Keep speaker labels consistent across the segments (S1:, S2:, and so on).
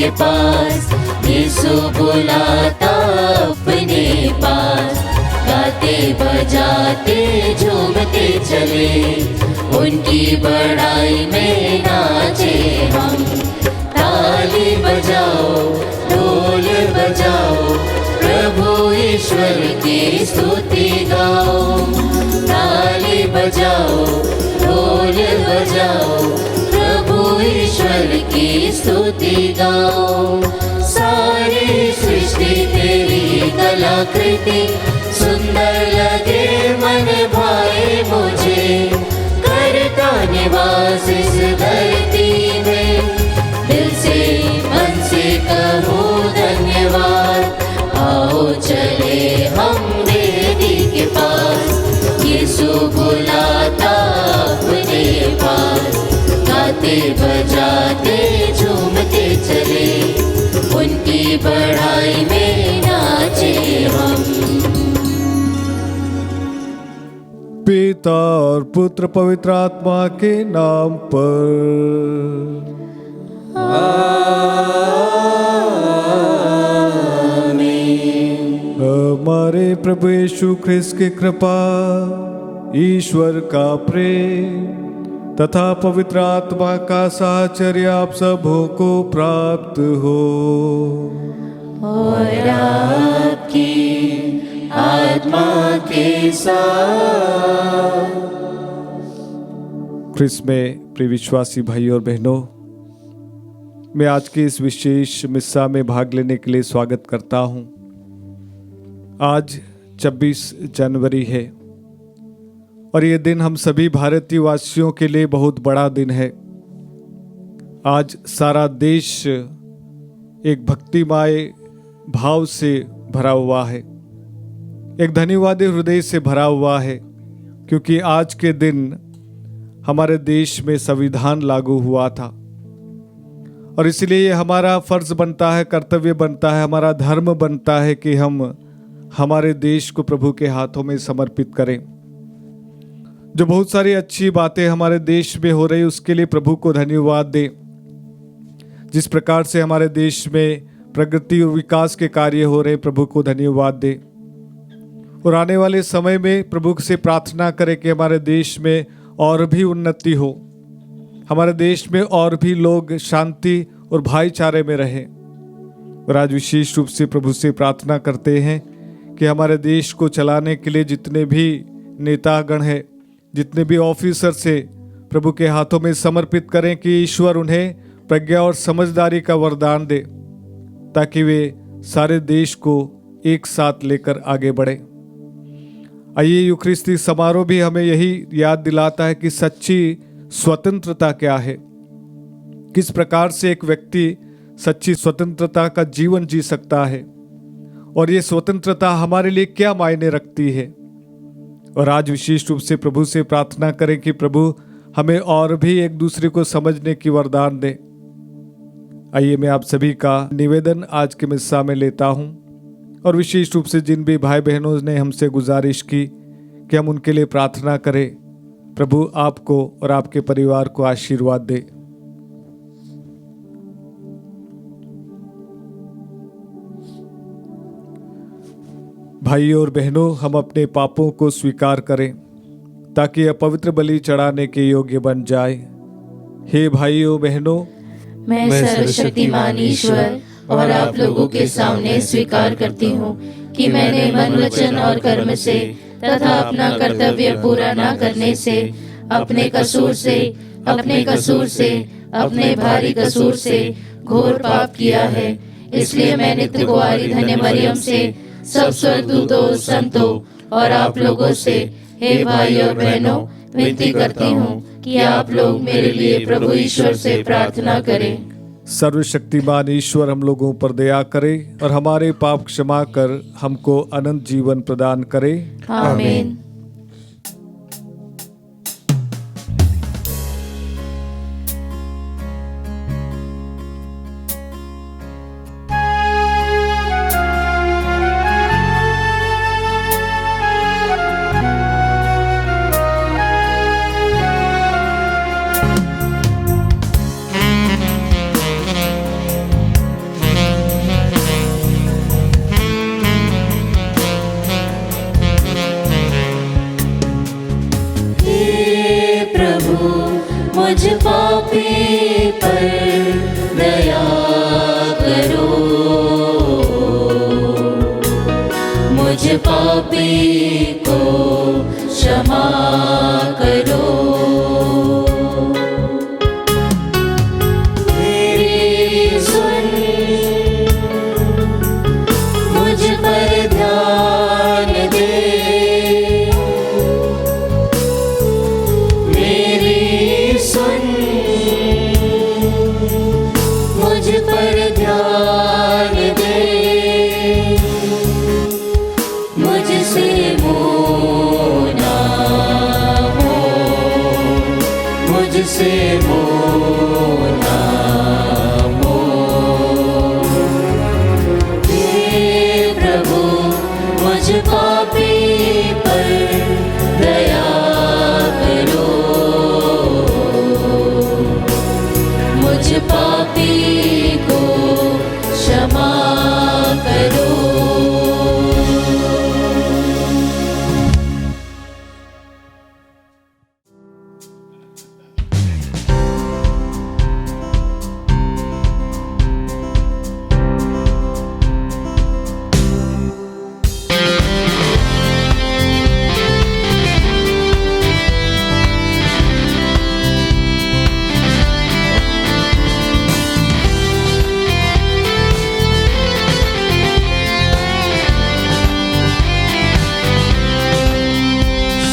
S1: के पास, यीशु बुलाता अपने पास। गाते बजाते झूमते चले, उनकी बड़ाई में नाचे हम। ताली बजाओ, ढोल बजाओ, प्रभु ईश्वर की स्तुति गाओ। ताली बजाओ, ढोल बजाओ, प्रभु ईश्वर की स्तुति गाओ। सारी सृष्टि तेरी कलाकृति, सुंदर लगे मन भाए मुझे। करता निवास इस धरती में, दिल से मन से कहूँ धन्यवाद। आओ चले हम वेदी के पास, यीशु बुलाता अपने पास। गाते बजाते झूमते चले, उनकी बड़ाई में नाचे हम।
S2: पिता और पुत्र पवित्र आत्मा के नाम पर हमारे प्रभु यीशु ख्रिस्त की कृपा, ईश्वर का प्रेम तथा पवित्र आत्मा का साहचर्य आप सबों को प्राप्त हो।
S1: और आपकी आत्मा के साथ।
S2: ख्रिस्त में प्रिय विश्वासी भाई और बहनों, मैं आज के इस विशेष मिस्सा में भाग लेने के लिए स्वागत करता हूं। आज 26 जनवरी है और ये दिन हम सभी भारतीय वासियों के लिए बहुत बड़ा दिन है। आज सारा देश एक भक्तिमय भाव से भरा हुआ है, एक धन्यवादी हृदय से भरा हुआ है, क्योंकि आज के दिन हमारे देश में संविधान लागू हुआ था। और इसलिए हमारा फर्ज बनता है, कर्तव्य बनता है, हमारा धर्म बनता है कि हम हमारे देश को प्रभु के हाथों में समर्पित करें। जो बहुत सारी अच्छी बातें हमारे देश में हो रही, उसके लिए प्रभु को धन्यवाद दें। जिस प्रकार से हमारे देश में प्रगति और विकास के कार्य हो रहे, प्रभु को धन्यवाद दें। और आने वाले समय में प्रभु से प्रार्थना करें कि हमारे देश में और भी उन्नति हो, हमारे देश में और भी लोग शांति और भाईचारे में रहें। और आज विशेष रूप से प्रभु से प्रार्थना करते हैं कि हमारे देश को चलाने के लिए जितने भी नेतागण हैं, जितने भी ऑफिसर से प्रभु के हाथों में समर्पित करें कि ईश्वर उन्हें प्रज्ञा और समझदारी का वरदान दे, ताकि वे सारे देश को एक साथ लेकर आगे बढ़े। आइए, यूखरिस्ती समारोह भी हमें यही याद दिलाता है कि सच्ची स्वतंत्रता क्या है, किस प्रकार से एक व्यक्ति सच्ची स्वतंत्रता का जीवन जी सकता है, और ये स्वतंत्रता हमारे लिए क्या मायने रखती है। और आज विशेष रूप से प्रभु से प्रार्थना करें कि प्रभु हमें और भी एक दूसरे को समझने की वरदान दे। आइए, मैं आप सभी का निवेदन आज के मिस्सा में लेता हूं, और विशेष रूप से जिन भी भाई बहनों ने हमसे गुजारिश की कि हम उनके लिए प्रार्थना करें, प्रभु आपको और आपके परिवार को आशीर्वाद दे। भाइयों और बहनों, हम अपने पापों को स्वीकार करें ताकि यह पवित्र बलि चढ़ाने के योग्य बन जाए। हे भाइयों बहनों,
S1: मैं सर्वशक्तिमान ईश्वर और आप लोगों के सामने स्वीकार करती हूँ कि मैंने मन, वचन और कर्म से तथा अपना कर्तव्य पूरा न करने से, अपने कसूर से, अपने भारी कसूर से घोर पाप किया है। इसलिए मैं नित्य कुंवारी धन्य मरियम से, सब स्वर्गदूतों, संतों और आप लोगों से, हे भाई और बहनों, विनती करती हूँ कि आप लोग मेरे लिए प्रभु ईश्वर से प्रार्थना करें।
S2: सर्वशक्तिमान ईश्वर हम लोगों पर दया करे और हमारे पाप क्षमा कर हमको अनंत जीवन प्रदान करे।
S1: आमीन। मुझ पापी पर दया करो, मुझ पापी को क्षमा करो। मेरी सुन, मुझ पर ध्यान दे, मेरी सुन, मुझ पर ध्यान दे, मुझसे मुँह ना मोड़, मुझसे मुँह ना मोड़। हे प्रभु मुझ पापी पर दया करो, मुझ पापी को क्षमा करो।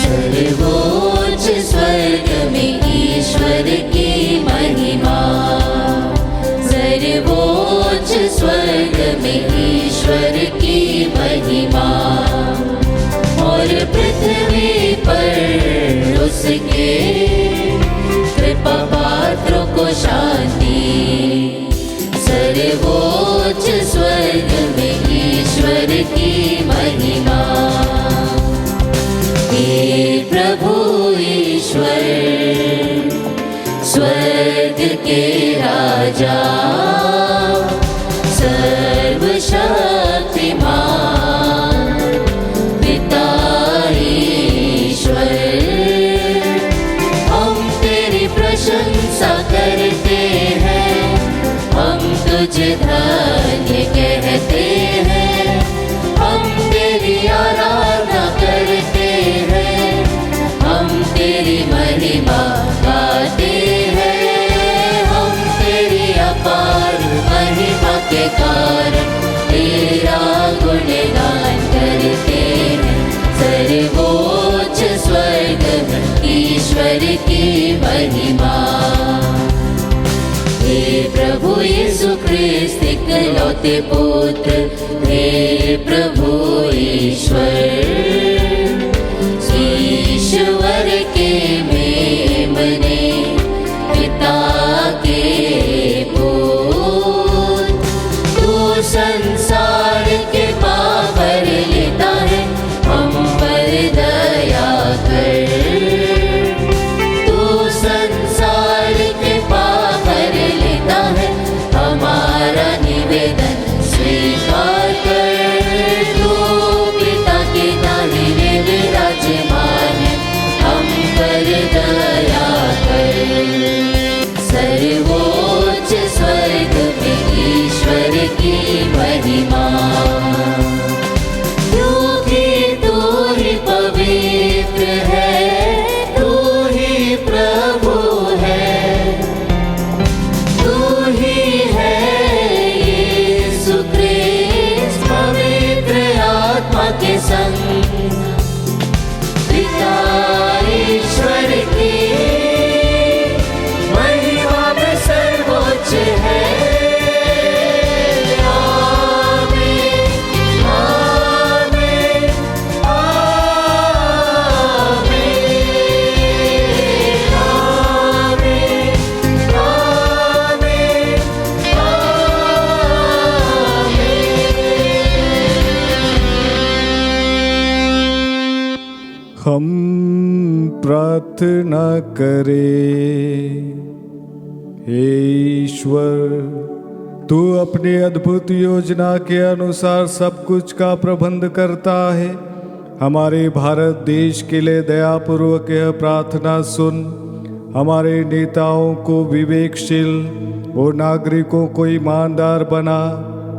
S1: सर्वोच्च स्वर्ग में ईश्वर की महिमा, सर्वोच्च स्वर्ग में ईश्वर की महिमा, और पृथ्वी पर उसके कृपा पात्रों को शांति। सर्वोच्च स्वर्ग में ईश्वर की महिमा। हे प्रभु ईश्वर स्वर्ग के राजा, सर्वशक्तिमान पिता ईश्वर, हम तेरी प्रशंसा करते हैं, हम तुझे धन्य कहते हैं, हम तेरी आराधना करते हैं, हम तेरी महिमा गाते हैं, हम तेरी अपार महिमा के कारण तेरा गुणगान करते हैं। सर्वोच्च स्वर्ग में ईश्वर की महिमा। हे प्रभु यीशु ख्रिस्त इकलौते पुत्र, हे प्रभु ईश्वर, ईश्वर के मेमने पिता के पुत्र, तू संसार के पाप भर लेता है, हम पर दया कर। तू संसार के पाप भर लेता है, हमारा निवेदन स्वीकार कर। तू पिता के दाहिने विराजमान है, हम पर दया कर। सर्वोच्च स्वर्ग में ईश्वर की महिमा। क्योंकि तू ही पवित्र है, तू ही प्रभु है, तू ही है यीशु ख्रिस्त पवित्र आत्मा के संग पिता ईश्वर की महिमा में सर्वोच्च है। आमीन, आमीन, आमीन, आमीन, आमीन।
S2: हम प्रार्थना करें। हे ईश्वर, तू अपनी अद्भुत योजना के अनुसार सब कुछ का प्रबंध करता है। हमारे भारत देश के लिए दयापूर्वक यह प्रार्थना सुन। हमारे नेताओं को विवेकशील और नागरिकों को ईमानदार बना,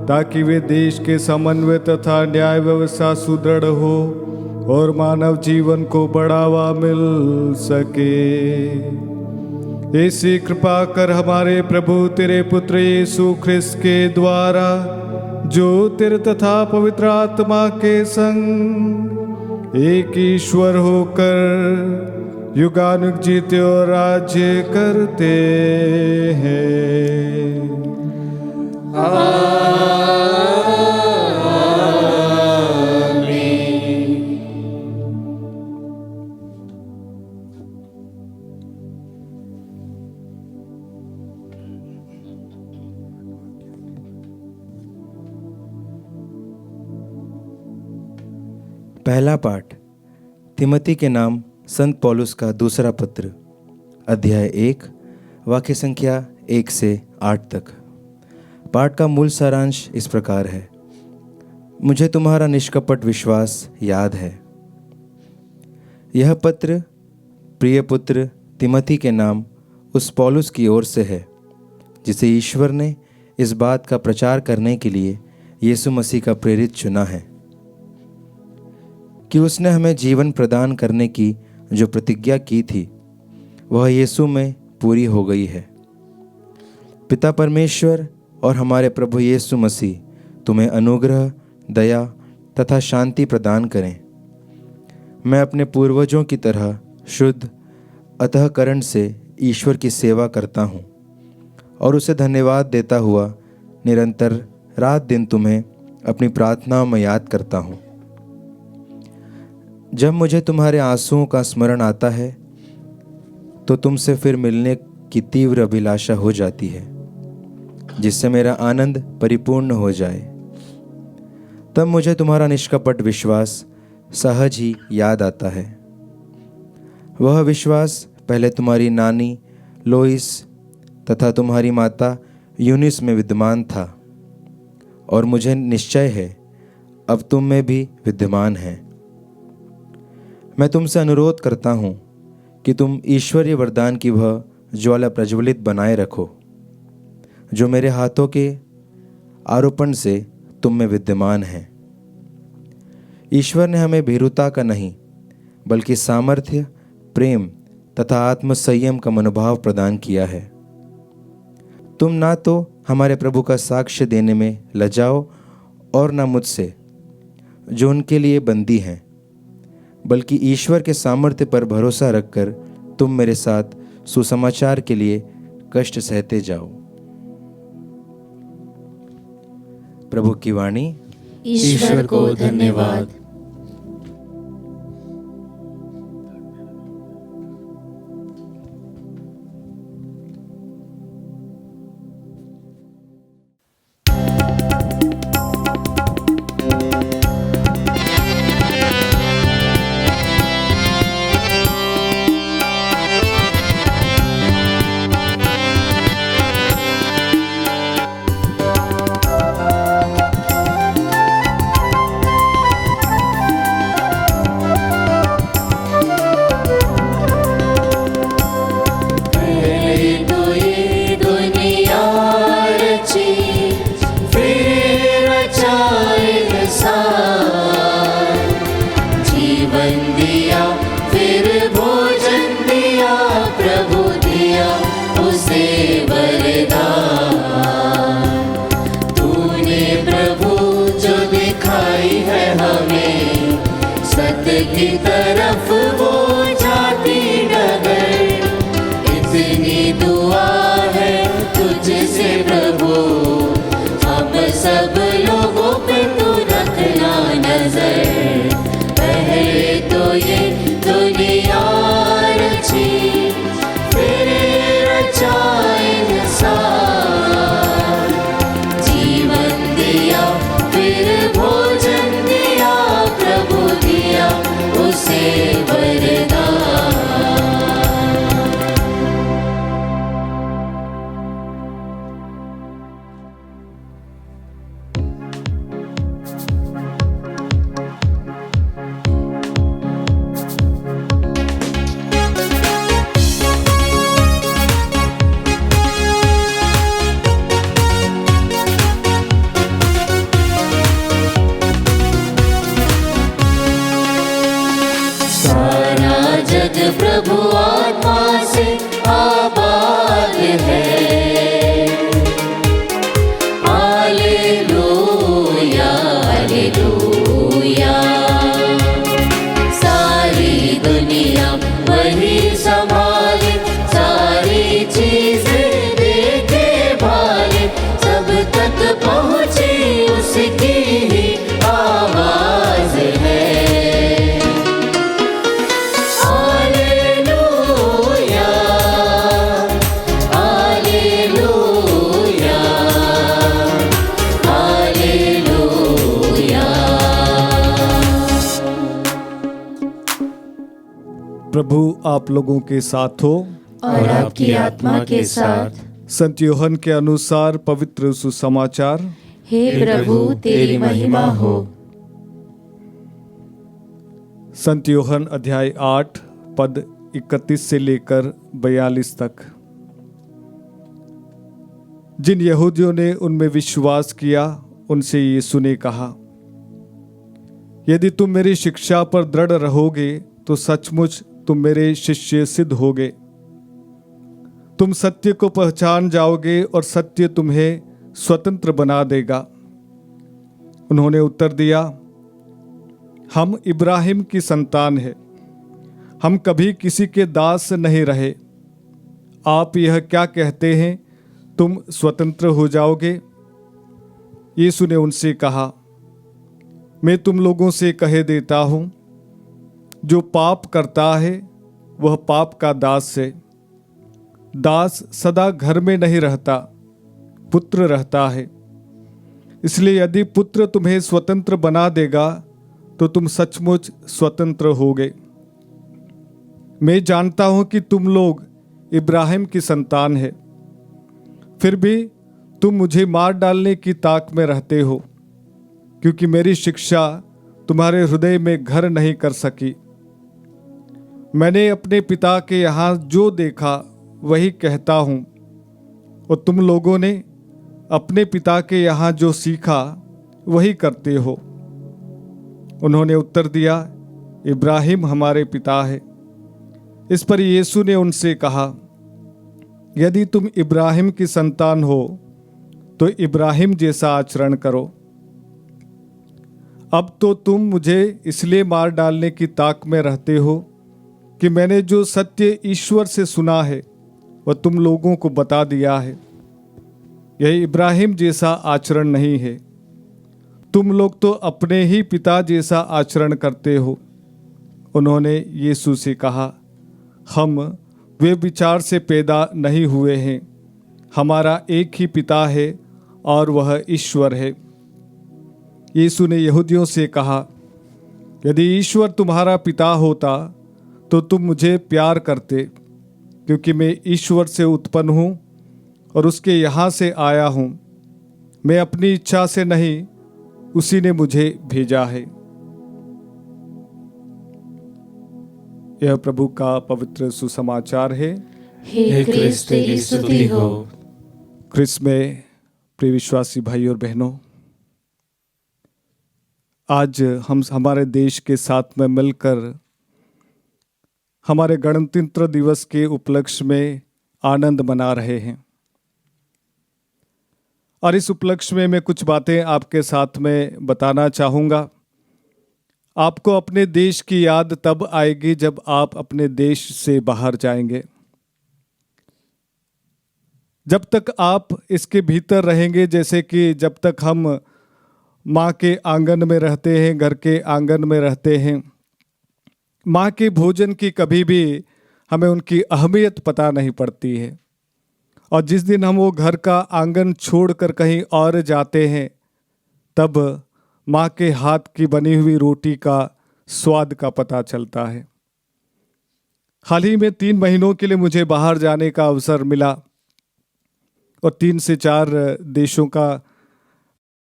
S2: ताकि वे देश के समन्वय तथा न्याय व्यवस्था सुदृढ़ हो और मानव जीवन को बढ़ावा मिल सके। ऐसी कृपा कर हमारे प्रभु तेरे पुत्र यीशु ख्रिस्त के द्वारा, जो तेरे तथा पवित्र आत्मा के संग एक ईश्वर होकर युगानुग जीते और राज्य करते हैं।
S3: पहला पाठ तिमोथी के नाम संत पौलुस का दूसरा पत्र, अध्याय 1, वाक्य संख्या 1 से 8 तक। पाठ का मूल सारांश इस प्रकार है। मुझे तुम्हारा निष्कपट विश्वास याद है। यह पत्र प्रिय पुत्र तिमोथी के नाम उस पौलुस की ओर से है, जिसे ईश्वर ने इस बात का प्रचार करने के लिए यीशु मसीह का प्रेरित चुना है कि उसने हमें जीवन प्रदान करने की जो प्रतिज्ञा की थी वह यीशु में पूरी हो गई है। पिता परमेश्वर और हमारे प्रभु यीशु मसीह तुम्हें अनुग्रह, दया तथा शांति प्रदान करें। मैं अपने पूर्वजों की तरह शुद्ध अंतःकरण से ईश्वर की सेवा करता हूँ और उसे धन्यवाद देता हुआ निरंतर रात दिन तुम्हें अपनी प्रार्थनाओं में याद करता हूँ। जब मुझे तुम्हारे आंसुओं का स्मरण आता है तो तुमसे फिर मिलने की तीव्र अभिलाषा हो जाती है, जिससे मेरा आनंद परिपूर्ण हो जाए। तब मुझे तुम्हारा निष्कपट विश्वास सहज ही याद आता है। वह विश्वास पहले तुम्हारी नानी लोइस तथा तुम्हारी माता यूनिस में विद्यमान था और मुझे निश्चय है अब तुम में भी विद्यमान है। मैं तुमसे अनुरोध करता हूँ कि तुम ईश्वरीय वरदान की वह ज्वाला प्रज्वलित बनाए रखो, जो मेरे हाथों के आरोपण से तुम में विद्यमान है। ईश्वर ने हमें भीरुता का नहीं बल्कि सामर्थ्य, प्रेम तथा आत्मसंयम का मनोभाव प्रदान किया है। तुम ना तो हमारे प्रभु का साक्ष्य देने में लजाओ और ना मुझसे, जो उनके लिए बंदी हैं, बल्कि ईश्वर के सामर्थ्य पर भरोसा रखकर तुम मेरे साथ सुसमाचार के लिए कष्ट सहते जाओ। प्रभु की वाणी।
S1: ईश्वर को धन्यवाद।
S2: प्रभु आप लोगों के साथ हो
S1: और आपकी आत्मा के साथ।
S2: संत यूहन्ना के अनुसार पवित्र सुसमाचार।
S1: हे प्रभु तेरी महिमा हो।
S2: संत यूहन्ना अध्याय 8 पद 31 से लेकर 42 तक। जिन यहूदियों ने उनमें विश्वास किया उनसे यीशु ने कहा, यदि तुम मेरी शिक्षा पर दृढ़ रहोगे तो सचमुच तुम मेरे शिष्य सिद्ध होगे। तुम सत्य को पहचान जाओगे और सत्य तुम्हें स्वतंत्र बना देगा। उन्होंने उत्तर दिया, हम इब्राहिम की संतान हैं, हम कभी किसी के दास नहीं रहे। आप यह क्या कहते हैं, तुम स्वतंत्र हो जाओगे? यीशु ने उनसे कहा, मैं तुम लोगों से कह देता हूं, जो पाप करता है वह पाप का दास है। दास सदा घर में नहीं रहता, पुत्र रहता है। इसलिए यदि पुत्र तुम्हें स्वतंत्र बना देगा तो तुम सचमुच स्वतंत्र होगे। मैं जानता हूं कि तुम लोग इब्राहिम की संतान है, फिर भी तुम मुझे मार डालने की ताक में रहते हो, क्योंकि मेरी शिक्षा तुम्हारे हृदय में घर नहीं कर सकी। मैंने अपने पिता के यहाँ जो देखा वही कहता हूँ, और तुम लोगों ने अपने पिता के यहाँ जो सीखा वही करते हो। उन्होंने उत्तर दिया, इब्राहिम हमारे पिता है। इस पर यीशु ने उनसे कहा, यदि तुम इब्राहिम की संतान हो तो इब्राहिम जैसा आचरण करो। अब तो तुम मुझे इसलिए मार डालने की ताक में रहते हो कि मैंने जो सत्य ईश्वर से सुना है वह तुम लोगों को बता दिया है। यह इब्राहिम जैसा आचरण नहीं है। तुम लोग तो अपने ही पिता जैसा आचरण करते हो। उन्होंने यीशु से कहा, हम वे विचार से पैदा नहीं हुए हैं। हमारा एक ही पिता है और वह ईश्वर है। यीशु ने यहूदियों से कहा, यदि ईश्वर तुम्हारा पिता होता तो तुम मुझे प्यार करते, क्योंकि मैं ईश्वर से उत्पन्न हूँ और उसके यहाँ से आया हूँ। मैं अपनी इच्छा से नहीं, उसी ने मुझे भेजा है। यह प्रभु का पवित्र सुसमाचार है।
S1: हे क्रिस्त तेरी स्तुति हो।
S2: क्रिस्त में प्रिय विश्वासी भाई और बहनों, आज हम हमारे देश के साथ में मिलकर हमारे गणतंत्र दिवस के उपलक्ष्य में आनंद मना रहे हैं। और इस उपलक्ष्य में मैं कुछ बातें आपके साथ में बताना चाहूँगा। आपको अपने देश की याद तब आएगी जब आप अपने देश से बाहर जाएंगे। जब तक आप इसके भीतर रहेंगे, जैसे कि जब तक हम माँ के आंगन में रहते हैं, घर के आंगन में रहते हैं, माँ के भोजन की कभी भी हमें उनकी अहमियत पता नहीं पड़ती है। और जिस दिन हम वो घर का आंगन छोड़कर कहीं और जाते हैं, तब माँ के हाथ की बनी हुई रोटी का स्वाद का पता चलता है। हाल ही में 3 महीनों के लिए मुझे बाहर जाने का अवसर मिला और 3 से 4 देशों का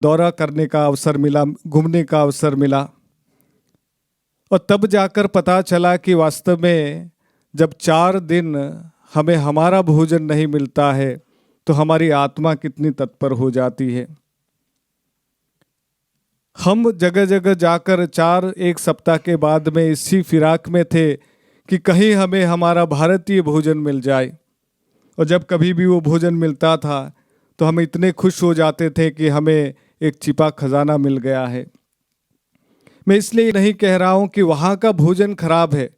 S2: दौरा करने का अवसर मिला, घूमने का अवसर मिला। और तब जाकर पता चला कि वास्तव में जब 4 दिन हमें हमारा भोजन नहीं मिलता है तो हमारी आत्मा कितनी तत्पर हो जाती है। हम जगह जगह जाकर 1 सप्ताह के बाद में इसी फिराक में थे कि कहीं हमें हमारा भारतीय भोजन मिल जाए। और जब कभी भी वो भोजन मिलता था तो हम इतने खुश हो जाते थे कि हमें एक छिपा खजाना मिल गया है। मैं इसलिए नहीं कह रहा हूँ कि वहाँ का भोजन खराब है,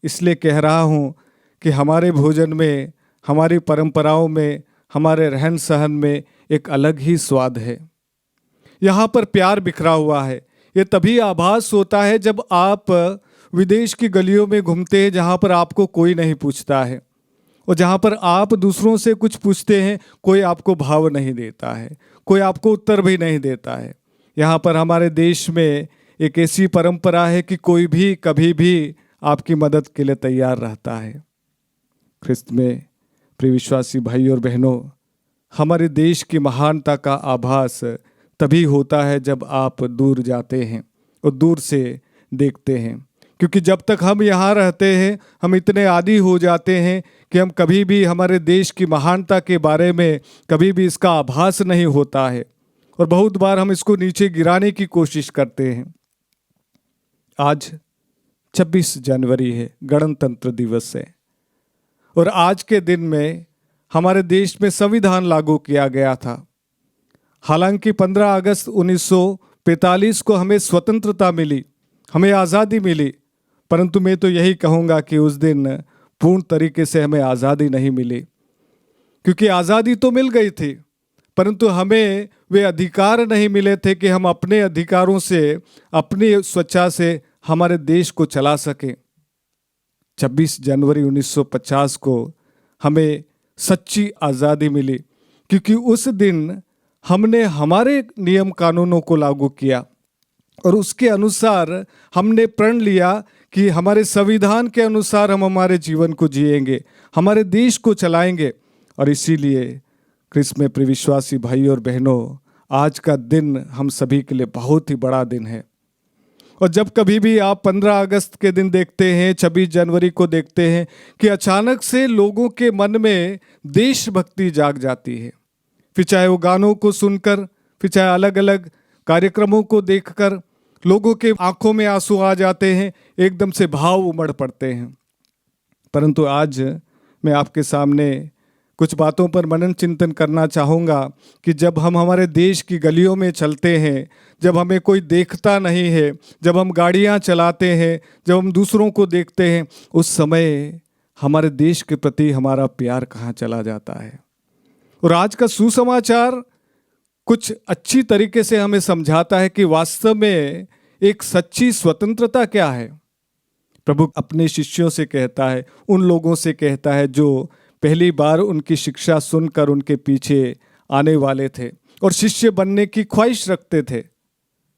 S2: इसलिए कह रहा हूँ कि हमारे भोजन में, हमारी परंपराओं में, हमारे रहन सहन में एक अलग ही स्वाद है। यहाँ पर प्यार बिखरा हुआ है। ये तभी आभास होता है जब आप विदेश की गलियों में घूमते हैं, जहाँ पर आपको कोई नहीं पूछता है, और जहाँ पर आप दूसरों से कुछ पूछते हैं कोई आपको भाव नहीं देता है, कोई आपको उत्तर भी नहीं देता है। यहाँ पर हमारे देश में एक ऐसी परंपरा है कि कोई भी कभी भी आपकी मदद के लिए तैयार रहता है। ख्रिस्त में प्रिय विश्वासी भाई और बहनों, हमारे देश की महानता का आभास तभी होता है जब आप दूर जाते हैं और दूर से देखते हैं, क्योंकि जब तक हम यहाँ रहते हैं हम इतने आदी हो जाते हैं कि हम कभी भी हमारे देश की महानता के बारे में कभी भी इसका आभास नहीं होता है और बहुत बार हम इसको नीचे गिराने की कोशिश करते हैं। आज 26 जनवरी है, गणतंत्र दिवस है, और आज के दिन में हमारे देश में संविधान लागू किया गया था। हालांकि 15 अगस्त 1945 को हमें स्वतंत्रता मिली, हमें आज़ादी मिली, परंतु मैं तो यही कहूँगा कि उस दिन पूर्ण तरीके से हमें आज़ादी नहीं मिली, क्योंकि आज़ादी तो मिल गई थी परंतु हमें वे अधिकार नहीं मिले थे कि हम अपने अधिकारों से, अपनी स्वेच्छा से हमारे देश को चला सकें। 26 जनवरी 1950 को हमें सच्ची आज़ादी मिली, क्योंकि उस दिन हमने हमारे नियम कानूनों को लागू किया और उसके अनुसार हमने प्रण लिया कि हमारे संविधान के अनुसार हम हमारे जीवन को जिएंगे, हमारे देश को चलाएंगे। और इसीलिए ख्रिस्त में प्रिय विश्वासी भाई और बहनों, आज का दिन हम सभी के लिए बहुत ही बड़ा दिन है। और जब कभी भी आप 15 अगस्त के दिन देखते हैं, 26 जनवरी को देखते हैं कि अचानक से लोगों के मन में देशभक्ति जाग जाती है, फिर चाहे वो गानों को सुनकर, फिर चाहे अलग अलग कार्यक्रमों को देखकर लोगों के आंखों में आंसू आ जाते हैं, एकदम से भाव उमड़ पड़ते हैं। परंतु आज मैं आपके सामने कुछ बातों पर मनन चिंतन करना चाहूँगा कि जब हम हमारे देश की गलियों में चलते हैं, जब हमें कोई देखता नहीं है, जब हम गाड़ियाँ चलाते हैं, जब हम दूसरों को देखते हैं, उस समय हमारे देश के प्रति हमारा प्यार कहाँ चला जाता है। और आज का सुसमाचार कुछ अच्छी तरीके से हमें समझाता है कि वास्तव में एक सच्ची स्वतंत्रता क्या है। प्रभु अपने शिष्यों से कहता है, उन लोगों से कहता है जो पहली बार उनकी शिक्षा सुनकर उनके पीछे आने वाले थे और शिष्य बनने की ख्वाहिश रखते थे।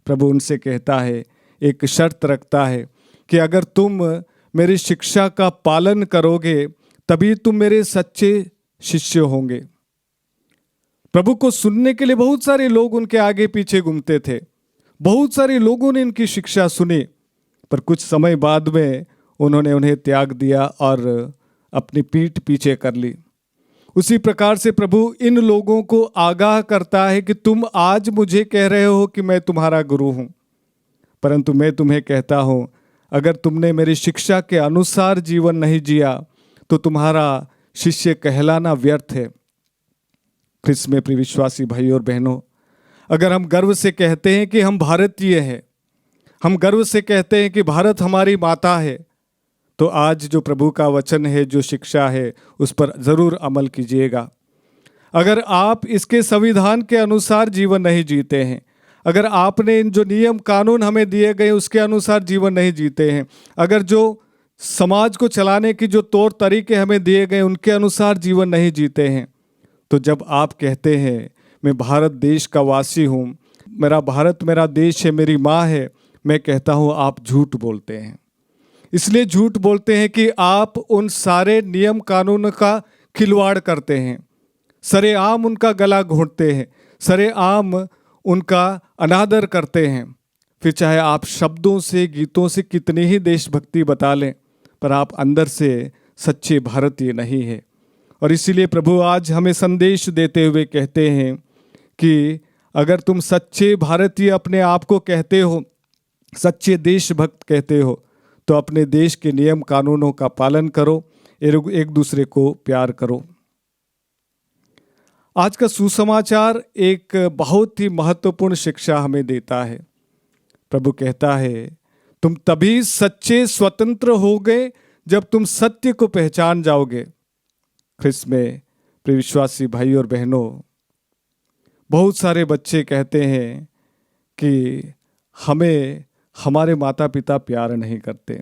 S2: प्रभु उनसे कहता है, एक शर्त रखता है कि अगर तुम मेरी शिक्षा का पालन करोगे तभी तुम मेरे सच्चे शिष्य होंगे। प्रभु को सुनने के लिए बहुत सारे लोग उनके आगे पीछे घूमते थे, बहुत सारे लोगों ने इनकी शिक्षा सुनी, पर कुछ समय बाद में उन्होंने उन्हें त्याग दिया और अपनी पीठ पीछे कर ली। उसी प्रकार से प्रभु इन लोगों को आगाह करता है कि तुम आज मुझे कह रहे हो कि मैं तुम्हारा गुरु हूँ, परंतु मैं तुम्हें कहता हूँ अगर तुमने मेरी शिक्षा के अनुसार जीवन नहीं जिया तो तुम्हारा शिष्य कहलाना व्यर्थ है। ख्रिस्त में प्रिय विश्वासी भाई और बहनों, अगर हम गर्व से कहते हैं कि हम भारतीय हैं, हम गर्व से कहते हैं कि भारत हमारी माता है, तो आज जो प्रभु का वचन है, जो शिक्षा है, उस पर ज़रूर अमल कीजिएगा। अगर आप इसके संविधान के अनुसार जीवन नहीं जीते हैं, अगर आपने इन जो नियम कानून हमें दिए गए उसके अनुसार जीवन नहीं जीते हैं, अगर जो समाज को चलाने की जो तौर तरीके हमें दिए गए उनके अनुसार जीवन नहीं जीते हैं, तो जब आप कहते हैं मैं भारत देश का वासी हूँ, मेरा भारत मेरा देश है, मेरी माँ है, मैं कहता हूँ आप झूठ बोलते हैं। इसलिए झूठ बोलते हैं कि आप उन सारे नियम कानून का खिलवाड़ करते हैं, सरेआम उनका गला घोंटते हैं, सरेआम उनका अनादर करते हैं। फिर चाहे आप शब्दों से, गीतों से कितनी ही देशभक्ति बता लें, पर आप अंदर से सच्चे भारतीय नहीं है। और इसीलिए प्रभु आज हमें संदेश देते हुए कहते हैं कि अगर तुम सच्चे भारतीय अपने आप को कहते हो, सच्चे देशभक्त कहते हो, तो अपने देश के नियम कानूनों का पालन करो, एक दूसरे को प्यार करो। आज का सुसमाचार एक बहुत ही महत्वपूर्ण शिक्षा हमें देता है। प्रभु कहता है तुम तभी सच्चे स्वतंत्र होगे जब तुम सत्य को पहचान जाओगे। ख्रिस्त में प्रिय विश्वासी भाई और बहनों, बहुत सारे बच्चे कहते हैं कि हमें हमारे माता पिता प्यार नहीं करते,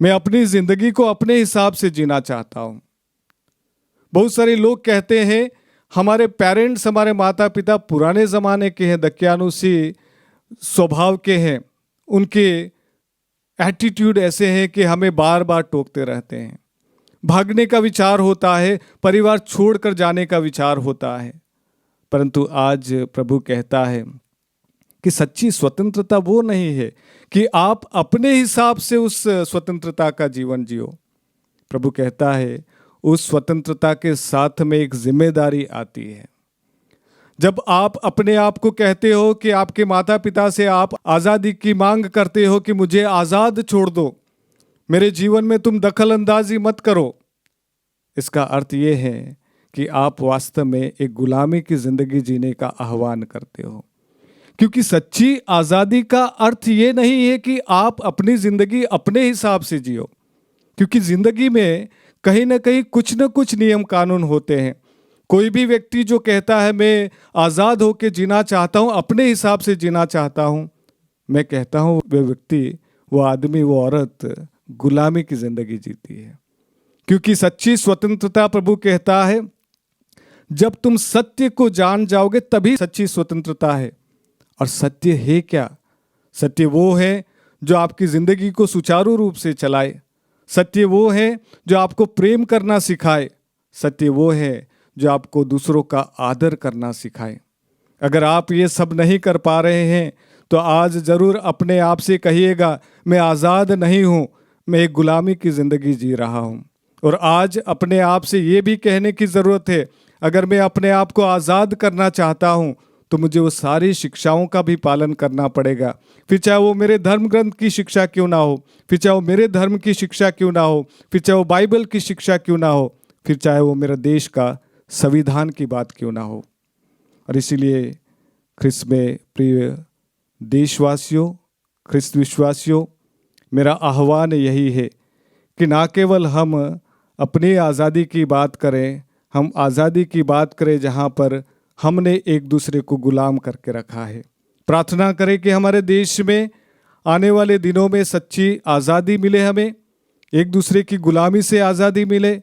S2: मैं अपनी जिंदगी को अपने हिसाब से जीना चाहता हूं। बहुत सारे लोग कहते हैं हमारे पेरेंट्स, हमारे माता पिता पुराने ज़माने के हैं, दकियानुसी स्वभाव के हैं, उनके एटीट्यूड ऐसे हैं कि हमें बार बार टोकते रहते हैं। भागने का विचार होता है, परिवार छोड़कर जाने का विचार होता है। परंतु आज प्रभु कहता है कि सच्ची स्वतंत्रता वो नहीं है कि आप अपने हिसाब से उस स्वतंत्रता का जीवन जियो। प्रभु कहता है उस स्वतंत्रता के साथ में एक जिम्मेदारी आती है। जब आप अपने आप को कहते हो कि आपके माता पिता से आप आज़ादी की मांग करते हो कि मुझे आज़ाद छोड़ दो, मेरे जीवन में तुम दखल अंदाजी मत करो, इसका अर्थ ये है कि आप वास्तव में एक गुलामी की जिंदगी जीने का आह्वान करते हो। क्योंकि सच्ची आज़ादी का अर्थ ये नहीं है कि आप अपनी जिंदगी अपने हिसाब से जियो, क्योंकि जिंदगी में कहीं ना कहीं कुछ न कुछ नियम कानून होते हैं। कोई भी व्यक्ति जो कहता है मैं आज़ाद होकर जीना चाहता हूँ, अपने हिसाब से जीना चाहता हूँ, मैं कहता हूँ वो व्यक्ति, वो आदमी, वो औरत गुलामी की जिंदगी जीती है। क्योंकि सच्ची स्वतंत्रता, प्रभु कहता है, जब तुम सत्य को जान जाओगे तभी सच्ची स्वतंत्रता है। और सत्य है क्या? सत्य वो है जो आपकी जिंदगी को सुचारू रूप से चलाए। सत्य वो है जो आपको प्रेम करना सिखाए। सत्य वो है जो आपको दूसरों का आदर करना सिखाए। अगर आप ये सब नहीं कर पा रहे हैं तो आज जरूर अपने आप से कहिएगा, मैं आज़ाद नहीं हूँ, मैं एक गुलामी की ज़िंदगी जी रहा हूँ। और आज अपने आप से ये भी कहने की ज़रूरत है, अगर मैं अपने आप को आज़ाद करना चाहता हूँ तो मुझे वो सारी शिक्षाओं का भी पालन करना पड़ेगा। फिर चाहे वो मेरे धर्म ग्रंथ की शिक्षा क्यों ना हो, फिर चाहे वो मेरे धर्म की शिक्षा क्यों ना हो, फिर चाहे वो बाइबल की शिक्षा क्यों ना हो, फिर चाहे वो मेरे देश का संविधान की बात क्यों ना हो। और इसीलिए ख्रिस्त में प्रिय देशवासियों, ख्रिस्त विश्वासियों, मेरा आह्वान यही है कि ना केवल हम अपनी आज़ादी की बात करें, हम आज़ादी की बात करें जहाँ पर हमने एक दूसरे को गुलाम करके रखा है। प्रार्थना करें कि हमारे देश में आने वाले दिनों में सच्ची आज़ादी मिले, हमें एक दूसरे की गुलामी से आज़ादी मिले,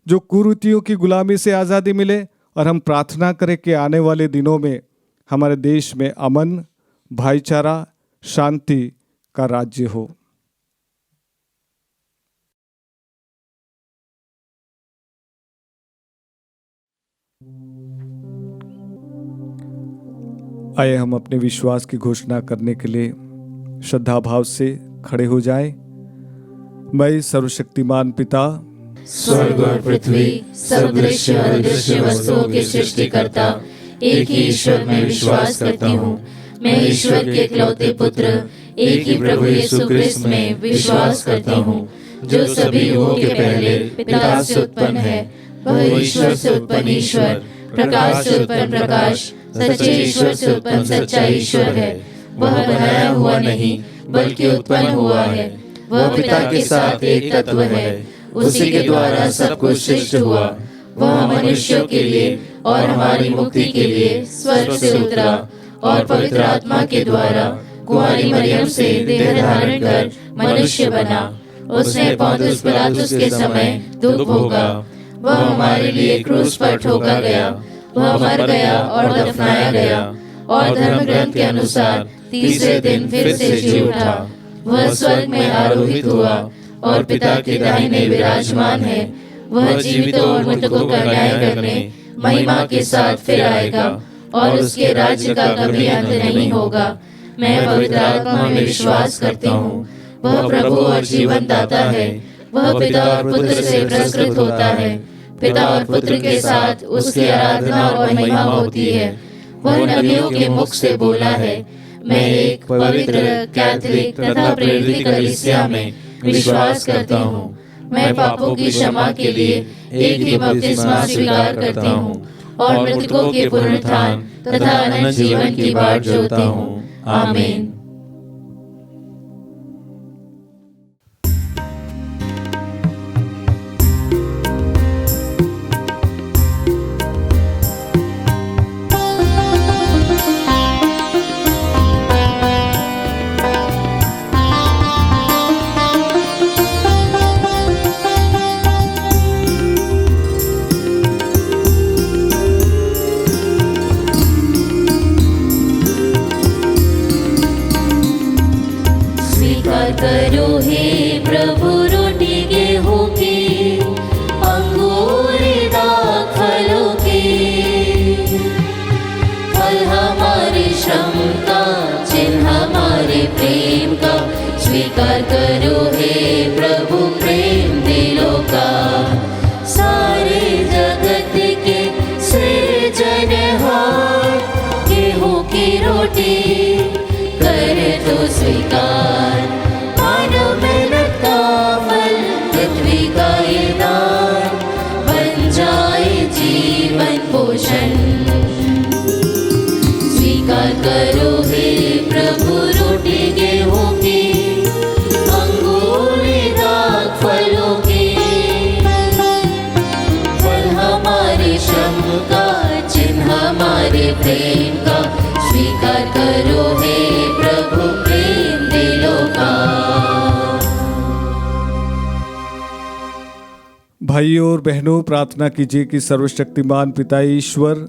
S2: जो कुरीतियों की गुलामी से आज़ादी मिले। और हम प्रार्थना करें कि आने वाले दिनों में हमारे देश में अमन, भाईचारा, शांति का राज्य हो। आइए हम अपने विश्वास की घोषणा करने के लिए श्रद्धा भाव से खड़े हो जाएं। मैं सर्वशक्तिमान पिता,
S1: स्वर्ग और पृथ्वी, सब दृश्य और अदृश्य वस्तुओं के सृष्टिकर्ता एक ही ईश्वर में विश्वास करती हूँ। मैं ईश्वर के इकलौते पुत्र एक ही प्रभु यीशु क्रिस्त में विश्वास करती हूँ, जो सभी युगों के पहले पिता से उत्पन्न है। वह ईश्वर से उत्पन्न ईश्वर, प्रकाश से उत्पन्न प्रकाश, सच्चे ईश्वर से उत्पन्न सच्चा ईश्वर है। वह बनाया हुआ नहीं बल्कि उत्पन्न हुआ है। वह पिता के साथ एक तत्व है। उसी के द्वारा सब कुछ सृष्टि हुआ। वह मनुष्यों के लिए और हमारी मुक्ति के लिए स्वर्ग से उतरा और पवित्र आत्मा के द्वारा कुंवारी मरियम से देह धारण कर मनुष्य बना। उसने पौंतुस पिलातुस के समय दुख भोगा। वह हमारे लिए क्रूस पर ठोका गया। वह मर गया और दफनाया गया और धर्म ग्रंथ के अनुसार तीसरे दिन फिर से जी उठा। वह स्वर्ग में आरोहित हुआ और पिता के दाहिने विराजमान है। वह जीवितों और मृतकों का न्याय करने महिमा के साथ फिर आएगा और उसके राज्य का कभी अंत नहीं होगा। मैं पवित्र आत्मा में विश्वास करती हूँ। वह प्रभु और जीवन दाता है। वह पिता और पुत्र से पुरस्कृत होता है। पिता और पुत्र के साथ उसकी आराधना और महिमा होती है। वह नबियों के मुख से बोला है। मैं एक पवित्र, कैथोलिक तथा प्रेरित कलीसिया में विश्वास करता हूँ। मैं पापों की क्षमा के लिए एक ही बपतिस्मा स्वीकार करती हूँ और मृतकों के पुनरुत्थान तथा अनंत जीवन की बाट जोहती हूँ। आमीन। स्वीकार करो हे प्रभु प्रेम दिलों का। सारे जगत के सृजनहार, गेहूं की रोटी कर तो स्वीकार। मानव मेहनत का फल पृथ्वी का ये दान, बन जाए जीवन पोषण। स्वीकार करो हे प्रभु रोटी गेहूं की, अंगूरी दाग फलों की। फल हमारे श्रम का, चिन्ह हमारे प्रेम का। स्वीकार करो हे प्रभु प्रेम दिलों का।
S2: भाइयों और बहनों, प्रार्थना कीजिए कि सर्वशक्तिमान पिता ईश्वर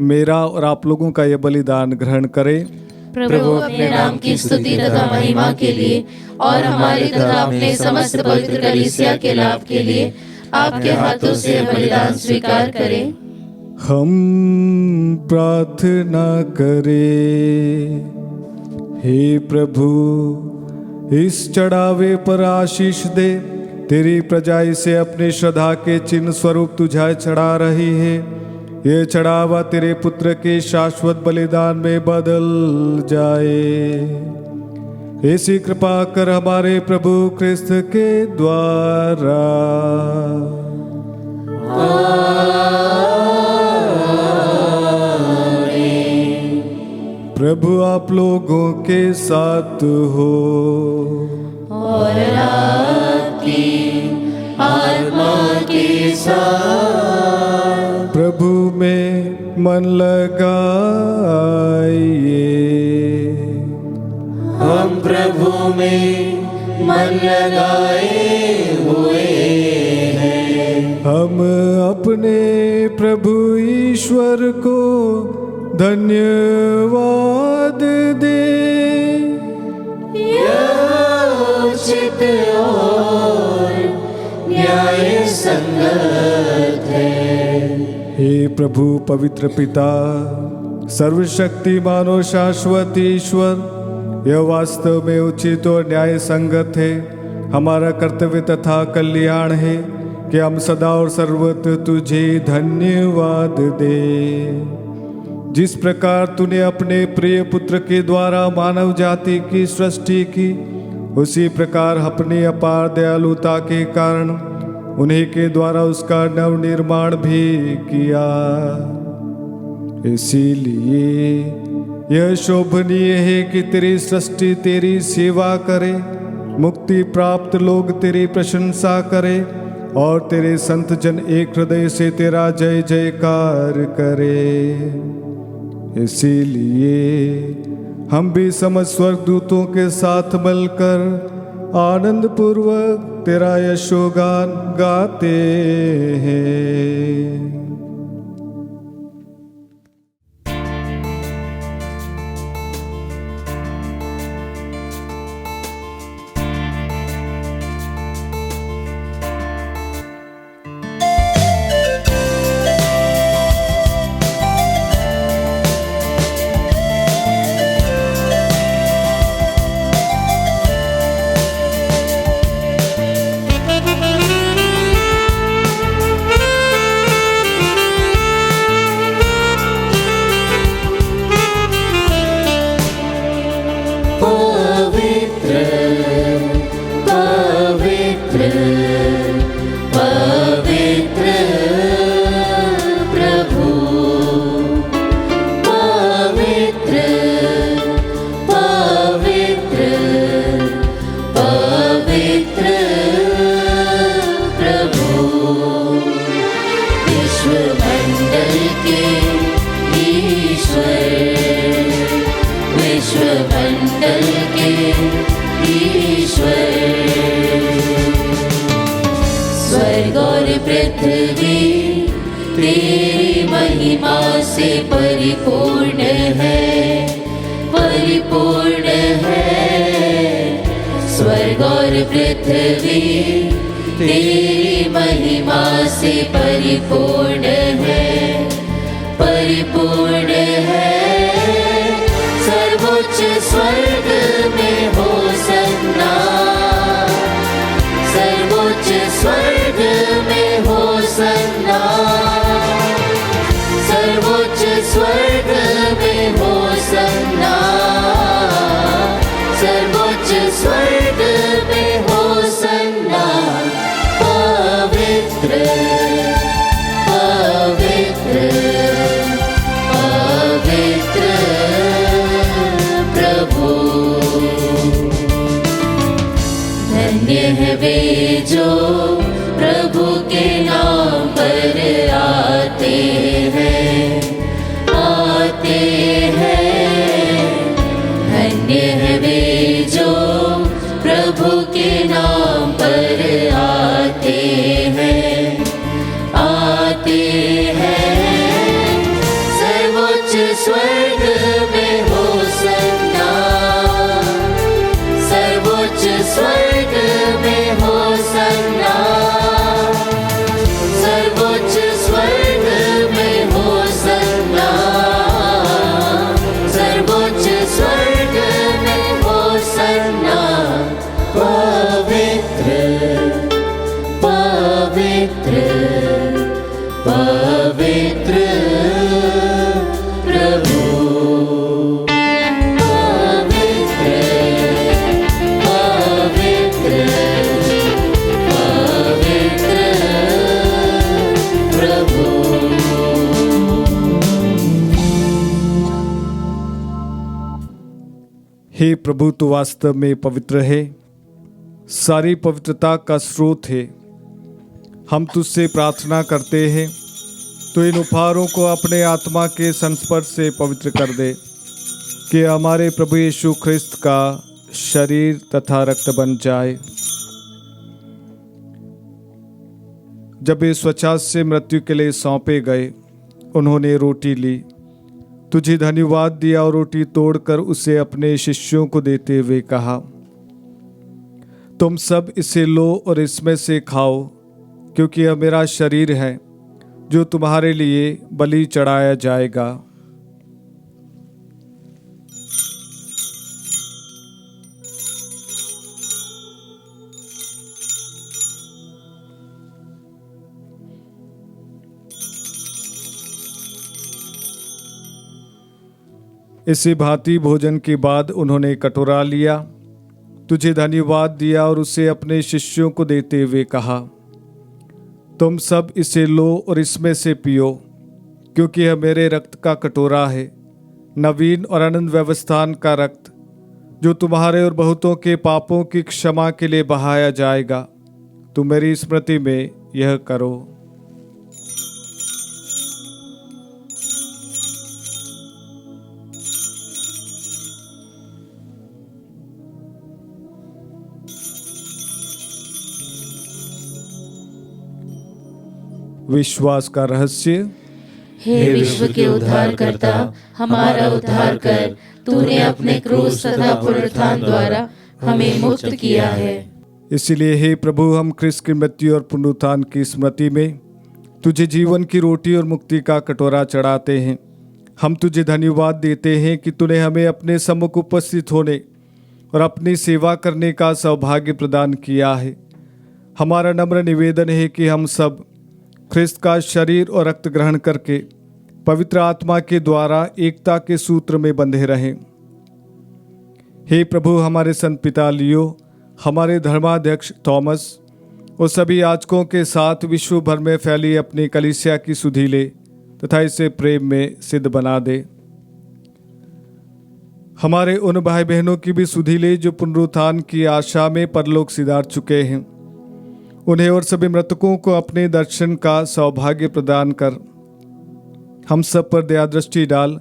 S2: मेरा और आप लोगों का यह बलिदान ग्रहण करे।
S1: प्रभु अपने नाम की स्तुति तथा महिमा के लिए और हमारे तथा अपने समस्त पवित्र कलीसिया के लाभ के लिए आपके हाथों से यह बलिदान स्वीकार करें।
S2: हम प्रार्थना करें। हे प्रभु, इस चढ़ावे पर आशीष दे। तेरी प्रजा इसे अपने श्रद्धा के चिन्ह स्वरूप तुझे चढ़ा रही है। ये चढ़ावा तेरे पुत्र के शाश्वत बलिदान में बदल जाए। ऐसी कृपा कर हमारे प्रभु क्रिस्त के द्वारा। प्रभु आप लोगों के साथ हो
S1: और आपकी आत्मा के साथ।
S2: प्रभु में मन लगाइए।
S1: हम प्रभु में मन लगाए हुए हैं।
S2: हम अपने प्रभु ईश्वर को धन्यवाद दें।
S1: उचित और न्याय संगत है।
S2: हे प्रभु पवित्र पिता, सर्वशक्तिमान और शाश्वत ईश्वर, यह वास्तव में उचित और न्याय संगत है। हमारा कर्तव्य तथा कल्याण है कि हम सदा और सर्वत्र तुझे धन्यवाद दे। जिस प्रकार तूने अपने प्रिय पुत्र के द्वारा मानव जाति की सृष्टि की, उसी प्रकार अपनी अपार दयालुता के कारण उन्हीं के द्वारा उसका नवनिर्माण भी किया। इसीलिए यह शोभनीय है कि तेरी सृष्टि तेरी सेवा करे, मुक्ति प्राप्त लोग तेरी प्रशंसा करे और तेरे संत जन एक हृदय से तेरा जय जयकार करे। इसीलिए हम भी समस्त स्वर्गदूतों के साथ मिलकर आनंद पूर्वक तेरा यशोगान गाते हैं।
S1: पृथ्वी तेरी महिमा से परिपूर्ण है, परिपूर्ण है। स्वर्ग और पृथ्वी तेरी महिमा से परिपूर्ण है, परिपूर्ण है। सर्वोच्च स्वर्ग में होसन्ना। पवित्र पवित्र प्रभु। धन्य है वे जो प्रभु के नाम पर आते हैं, आते हैं। धन्य है वे जो प्रभु के नाम पर आते हैं, आते हैं। सर्वोच्च स्वर्ग में होसन्ना, सर्वोच्च स्वर्ग में होसन्ना, सर्वोच्च स्वर्ग में होसन्ना, सर्वोच्च स्वर्ग में होसन्ना। पवित्र पवित्र पवित्र प्रभु। पवित्र पवित्र पवित्र प्रभु।
S2: हे प्रभु, तू वास्तव में पवित्र है, सारी पवित्रता का स्रोत है। हम तुझसे प्रार्थना करते हैं तो इन उपहारों को अपने आत्मा के संस्पर्श से पवित्र कर दे, कि हमारे प्रभु यीशु ख्रिस्त का शरीर तथा रक्त बन जाए। जब वे स्वच्छास से मृत्यु के लिए सौंपे गए, उन्होंने रोटी ली, तुझे धन्यवाद दिया और रोटी तोड़कर उसे अपने शिष्यों को देते हुए कहा, तुम सब इसे लो और इसमें से खाओ, क्योंकि यह मेरा शरीर है जो तुम्हारे लिए बलि चढ़ाया जाएगा। इसी भांति भोजन के बाद उन्होंने कटोरा लिया, तुझे धन्यवाद दिया और उसे अपने शिष्यों को देते हुए कहा, तुम सब इसे लो और इसमें से पियो, क्योंकि यह मेरे रक्त का कटोरा है, नवीन और अनंत व्यवस्थान का रक्त, जो तुम्हारे और बहुतों के पापों की क्षमा के लिए बहाया जाएगा। तुम मेरी स्मृति में यह करो। विश्वास का रहस्य।
S1: हे विश्व के उद्धारकर्ता, हमारा उद्धार कर। तूने अपने क्रूस तथा पुनरुत्थान द्वारा हमें मुक्त किया है।
S2: इसलिए हे प्रभु, हम ख्रिस्त की मृत्यु और पुनरुत्थान की स्मृति में तुझे जीवन की रोटी और मुक्ति का कटोरा चढ़ाते हैं। हम तुझे धन्यवाद देते हैं कि तूने हमें अपने सम्मुख उपस्थित होने और अपनी सेवा करने का सौभाग्य प्रदान किया है। हमारा नम्र निवेदन है कि हम सब ख्रिस्त का शरीर और रक्त ग्रहण करके पवित्र आत्मा के द्वारा एकता के सूत्र में बंधे रहें। हे प्रभु, हमारे संत पिता लियो, हमारे धर्माध्यक्ष थॉमस और सभी याजकों के साथ विश्व भर में फैली अपनी कलीसिया की सुधि ले तथा इसे प्रेम में सिद्ध बना दे। हमारे उन भाई बहनों की भी सुधि ले जो पुनरुत्थान की आशा में परलोक सिधार चुके हैं, उन्हें और सभी मृतकों को अपने दर्शन का सौभाग्य प्रदान कर हम सब पर दया दृष्टि डाल,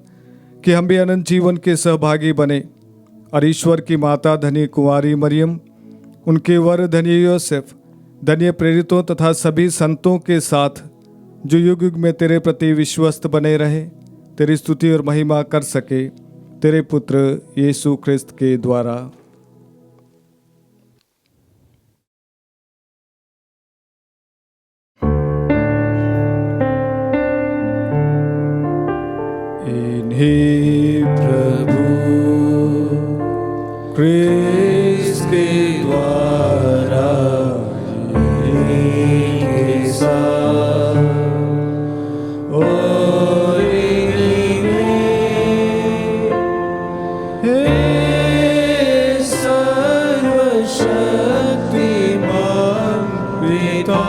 S2: कि हम भी अनंत जीवन के सहभागी बने और ईश्वर की माता धन्य कुंवारी मरियम, उनके वर धन्य योसेफ, धन्य प्रेरितों तथा सभी संतों के साथ जो युग युग में तेरे प्रति विश्वस्त बने रहे, तेरी स्तुति और महिमा कर सके, तेरे पुत्र यीशु ख्रिस्त के द्वारा। हे प्रभु ख्रिस्त के द्वारा के साथ और हे सर्वशक्तिमान पिता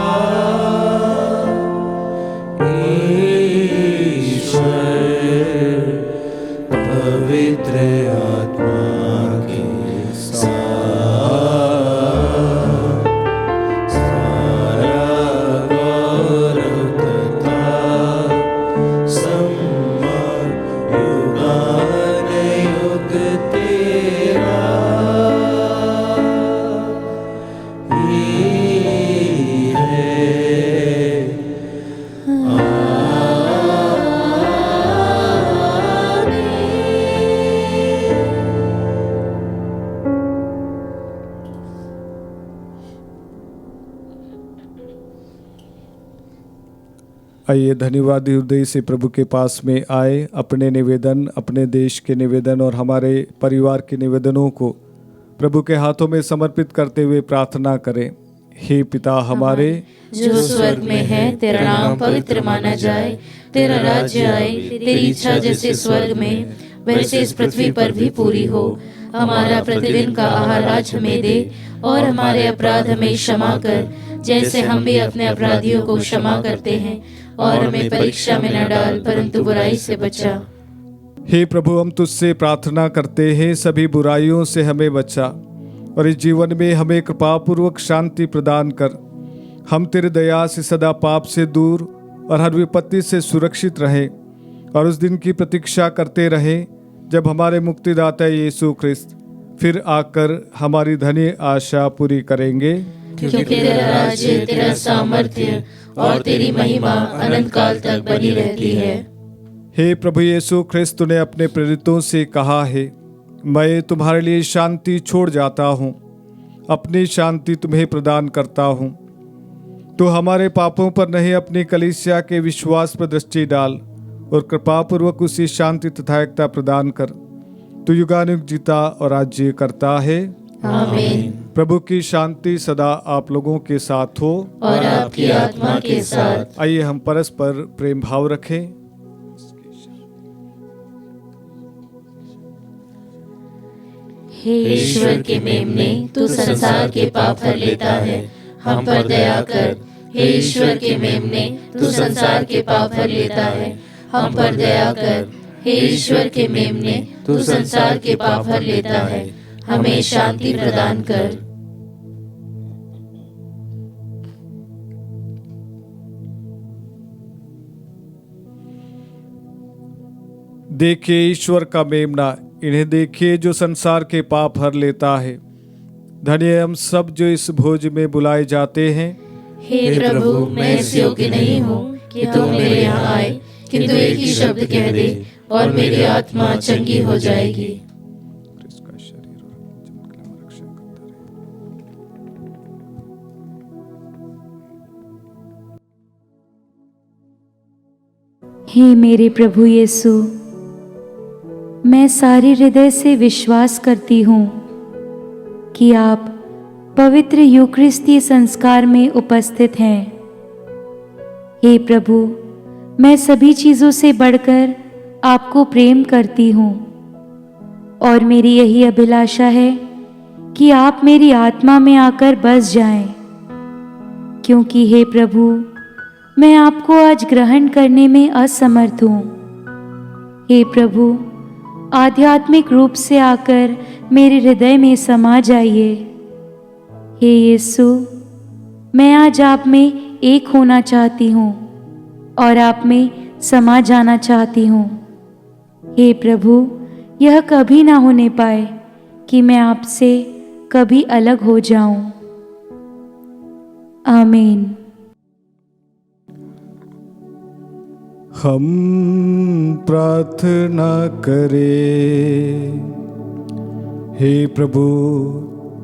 S2: आइए धन्यवादी हृदय से प्रभु के पास में आए, अपने निवेदन, अपने देश के निवेदन और हमारे परिवार के निवेदनों को प्रभु के हाथों में समर्पित करते हुए प्रार्थना करें। हे पिता हमारे
S1: जो स्वर्ग में है, तेरा नाम पवित्र माना जाए, तेरा राज्य आए, तेरी इच्छा जैसे स्वर्ग में वैसे इस पृथ्वी पर भी पूरी हो। हमारा प्रतिदिन का आहार आज हमें दे, और हमारे अपराध हमें क्षमा कर, जैसे हम भी अपने अपराधियों को क्षमा करते हैं, और हमें परीक्षा में न डाल, परंतु बुराई से बचा।
S2: हे प्रभु, हम तुझसे प्रार्थना करते हैं, सभी बुराइयों से हमें बचा और इस जीवन में हमें कृपापूर्वक शांति प्रदान कर। हम तेरे दया से सदा पाप से दूर और हर विपत्ति से सुरक्षित रहें और उस दिन की प्रतीक्षा करते रहें जब हमारे मुक्तिदाता यीशु ख्रिस्त फिर आकर हमारी धन्य आशा पूरी करेंगे।
S1: क्योंकि तेरा राज्य, तेरा सामर्थ्य और तेरी महिमा अनंत काल तक बनी रहती है।
S2: हे प्रभु यीशु ख्रिस्त, तूने अपने प्रेरितों से कहा है, मैं तुम्हारे लिए शांति छोड़ जाता हूँ, अपनी शांति तुम्हें प्रदान करता हूँ। तो हमारे पापों पर नहीं, अपनी कलीसिया के विश्वास पर दृष्टि डाल और कृपापूर्वक उसी शांति तथा एकता प्रदान कर। तू युगानुयुग जीता और राज्य करता है।
S1: आमीन।
S2: प्रभु की शांति सदा आप लोगों के साथ हो
S1: और आपकी आत्मा के साथ।
S2: आइए हम परस्पर प्रेम भाव रखें।
S1: हे ईश्वर के मेमने, तू संसार के पाप हर लेता है, हम पर दया कर। हे ईश्वर के मेमने, तू संसार के पाप हर लेता है, हम पर दया कर। हे ईश्वर के मेमने, तू संसार के पाप हर लेता है, हमें शांति प्रदान कर।
S2: देखिए ईश्वर का मेमना, इन्हें देखिए जो संसार के पाप हर लेता है। धन्य हम सब जो इस भोज में बुलाए जाते हैं।
S1: हे प्रभु, मैं इस योग्य नहीं हूँ कि तू मेरे यहाँ आए, किंतु एक ही शब्द कह दे और मेरी आत्मा चंगी हो जाएगी।
S4: हे मेरे प्रभु यीशु, मैं सारे हृदय से विश्वास करती हूँ कि आप पवित्र यूकरिस्ती संस्कार में उपस्थित हैं। हे प्रभु, मैं सभी चीज़ों से बढ़कर आपको प्रेम करती हूँ और मेरी यही अभिलाषा है कि आप मेरी आत्मा में आकर बस जाएं, क्योंकि हे प्रभु, मैं आपको आज ग्रहण करने में असमर्थ हूँ। हे प्रभु, आध्यात्मिक रूप से आकर मेरे हृदय में समा जाइए। हे यीशु, मैं आज आप में एक होना चाहती हूँ और आप में समा जाना चाहती हूँ। हे प्रभु, यह कभी ना होने पाए कि मैं आपसे कभी अलग हो जाऊं। आमीन।
S2: हम प्रार्थना करें। हे प्रभु,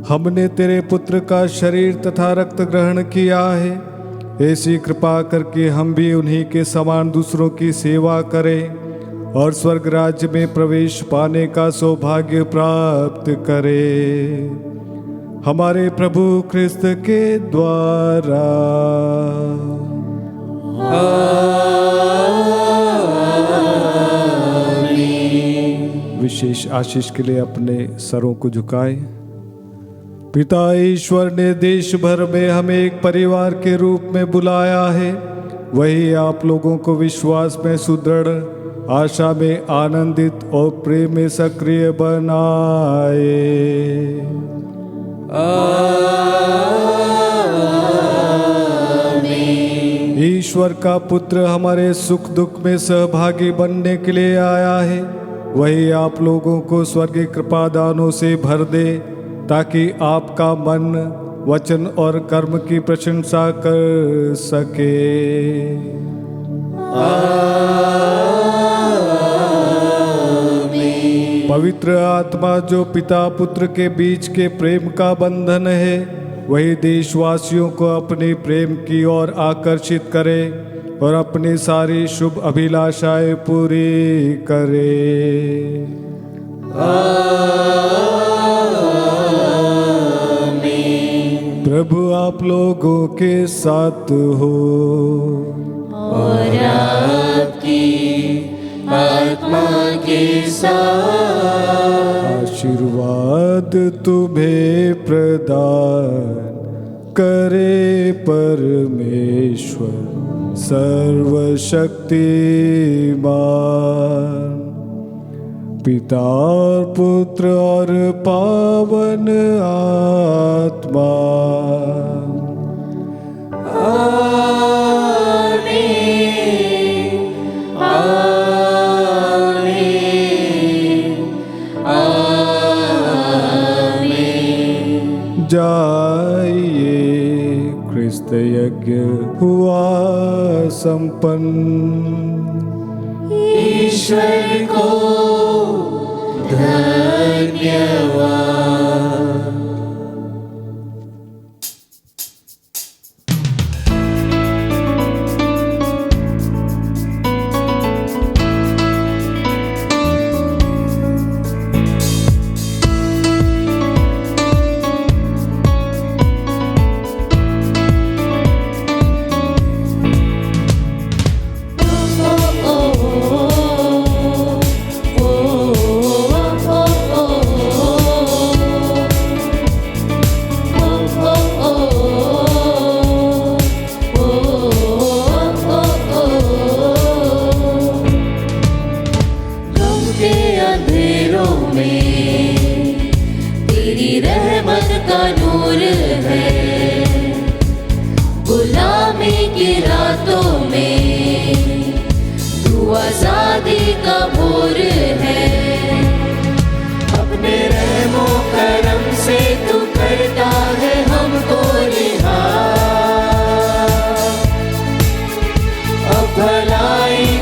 S2: हमने तेरे पुत्र का शरीर तथा रक्त ग्रहण किया है, ऐसी कृपा करके हम भी उन्हीं के समान दूसरों की सेवा करें और स्वर्ग राज्य में प्रवेश पाने का सौभाग्य प्राप्त करें, हमारे प्रभु ख्रिस्त के द्वारा। विशेष आशीष के लिए अपने सरों को झुकाएं। पिता ईश्वर ने देश भर में हमें एक परिवार के रूप में बुलाया है, वही आप लोगों को विश्वास में सुदृढ़, आशा में आनंदित और प्रेम में सक्रिय बनाए। ईश्वर का पुत्र हमारे सुख दुख में सहभागी बनने के लिए आया है, वही आप लोगों को स्वर्गीय कृपा दानों से भर दे, ताकि आपका मन, वचन और कर्म की प्रशंसा कर सके। पवित्र आत्मा जो पिता पुत्र के बीच के प्रेम का बंधन है, वही देशवासियों को अपने प्रेम की ओर आकर्षित करे और अपनी सारी शुभ अभिलाषाएं पूरी करे। प्रभु आप लोगों के साथ हो
S1: और आपकी आत्मा के साथ।
S2: आशीर्वाद तुम्हें प्रदान करे परमेश्वर सर्वशक्तिमान, पिता और पुत्र और पावन आत्मा। जाइए, क्रिस्त यज्ञ हुआ संपन्न।
S1: ईश्वर को धन्यवाद। भलाई